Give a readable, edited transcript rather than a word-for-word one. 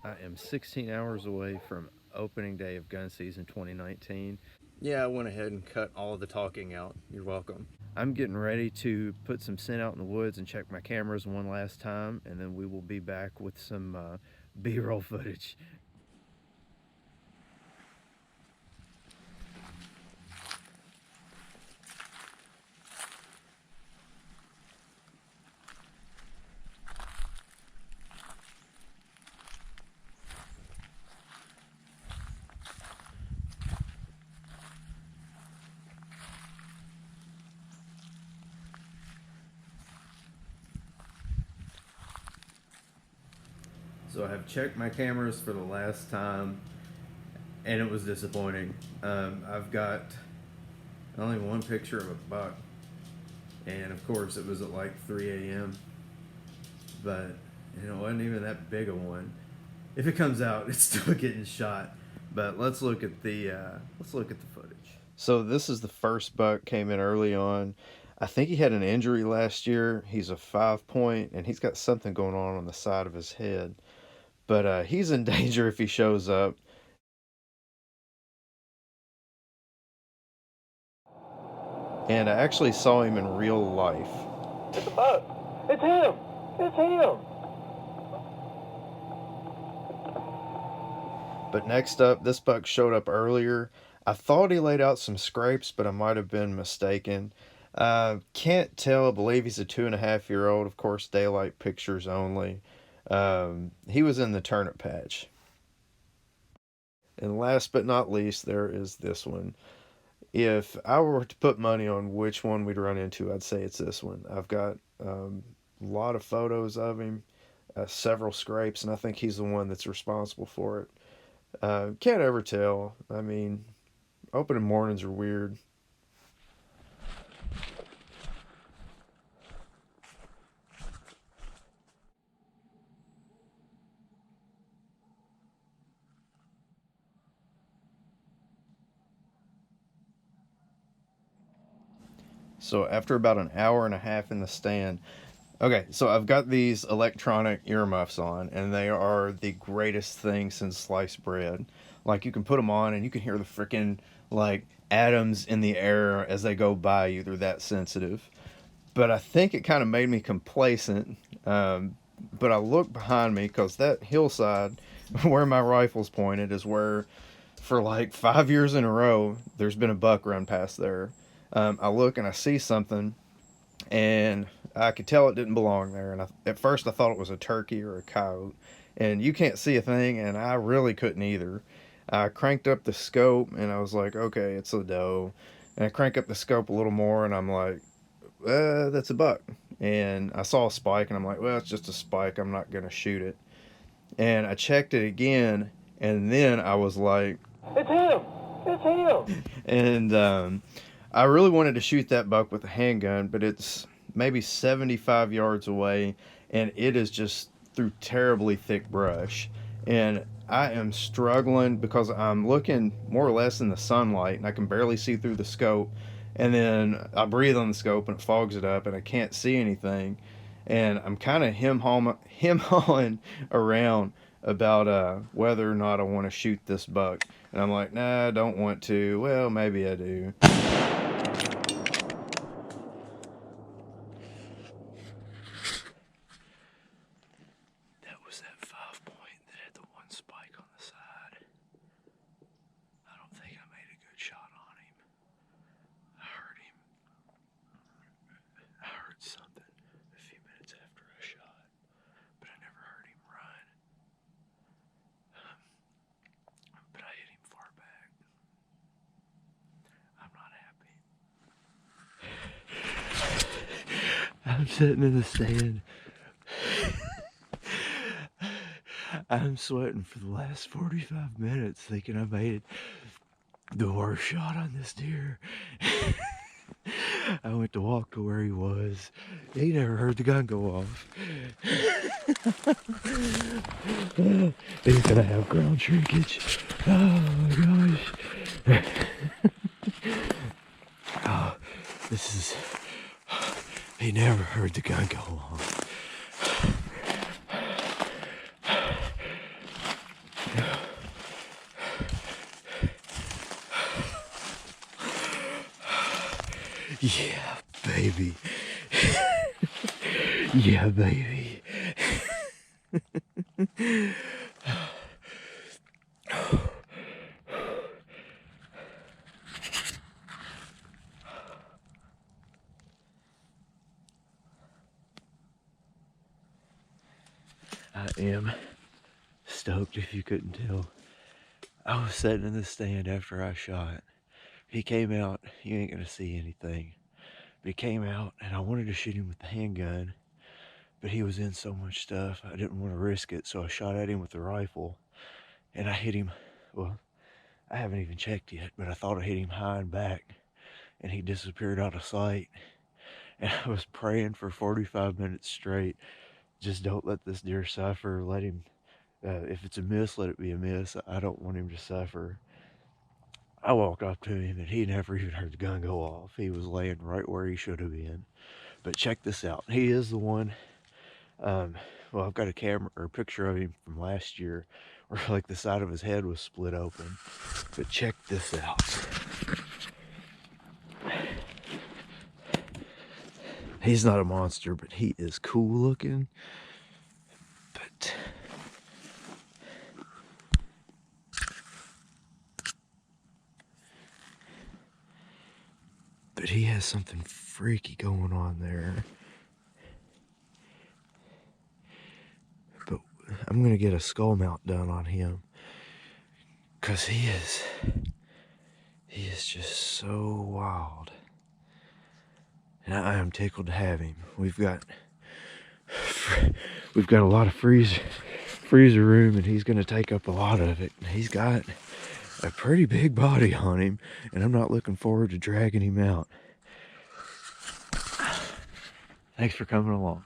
I am 16 hours away from opening day of gun season 2019. Yeah, I went ahead and cut all of the talking out. You're welcome. I'm getting ready to put some scent out in the woods and check my cameras one last time, and then we will be back with some B-roll footage. So I have checked my cameras for the last time, and it was disappointing. I've got only one picture of a buck, and of course it was at like 3 a.m. But it wasn't even that big a one. If it comes out, it's still getting shot. But let's look at the footage. So this is the first buck, came in early on. I think he had an injury last year. He's a 5 point, and he's got something going on the side of his head. But he's in danger if he shows up. And I actually saw him in real life. It's a buck. It's him. It's him. But next up, this buck showed up earlier. I thought he laid out some scrapes, but I might have been mistaken. Can't tell. I believe he's a 2.5-year-old. Of course, daylight pictures only. He was in the turnip patch. And last but not least, there is this one. If I were to put money on which one we'd run into, I'd say it's this one. I've got a lot of photos of him, several scrapes, and I think he's the one that's responsible for it. Can't ever tell. I mean, opening mornings are weird. So after about an hour and a half in the stand, okay, so I've got these electronic earmuffs on, and they are the greatest thing since sliced bread. Like, you can put them on, and you can hear the freaking, like, atoms in the air as they go by you. They're that sensitive. But I think it kind of made me complacent. But I look behind me because that hillside where my rifle's pointed is where, for like 5 years in a row, there's been a buck run past there. I look and I see something, and I could tell it didn't belong there. And at first I thought it was a turkey or a coyote, and you can't see a thing, and I really couldn't either. I cranked up the scope, and I was like, okay, it's a doe. And I crank up the scope a little more, and I'm like, that's a buck. And I saw a spike, and I'm like, well, it's just a spike. I'm not going to shoot it. And I checked it again, and then I was like, It's him. It's him. and I really wanted to shoot that buck with a handgun, but it's maybe 75 yards away, and it is just through terribly thick brush. And I am struggling because I'm looking more or less in the sunlight, and I can barely see through the scope. And then I breathe on the scope, and it fogs it up, and I can't see anything. And I'm kind of hawing around about whether or not I want to shoot this buck. And I'm like, nah, I don't want to. Well, maybe I do. That was that 5 point that had the one spike on the side. I don't think I made a good shot on him. I heard him. I heard something a few minutes after I shot, but I never heard him run. But I hit him far back. I'm not happy. I'm sitting in the stand. I'm sweating for the last 45 minutes thinking I made the worst shot on this deer. I went to walk to where he was. He never heard the gun go off. He's gonna have ground shrinkage. Oh my gosh. Oh, this is... He never heard the gun go off. Yeah, baby. Yeah, baby. I am stoked if you couldn't tell. I was sitting in the stand after I shot. He came out, you ain't gonna see anything. But he came out and I wanted to shoot him with the handgun, but he was in so much stuff, I didn't want to risk it, so I shot at him with the rifle. And I hit him, well, I haven't even checked yet, but I thought I hit him high and back, and he disappeared out of sight. And I was praying for 45 minutes straight, just don't let this deer suffer, let him, if it's a miss, let it be a miss. I don't want him to suffer. I walked up to him and he never even heard the gun go off. He was laying right where he should have been. But check this out. He is the one, well, I've got a camera or a picture of him from last year where like the side of his head was split open. But check this out. He's not a monster, but he is cool looking. But he has something freaky going on there. But I'm gonna get a skull mount done on him, cause he is just so wild. And I am tickled to have him. We've got a lot of freezer room, and he's gonna take up a lot of it. And he's got a pretty big body on him, and I'm not looking forward to dragging him out. Thanks for coming along.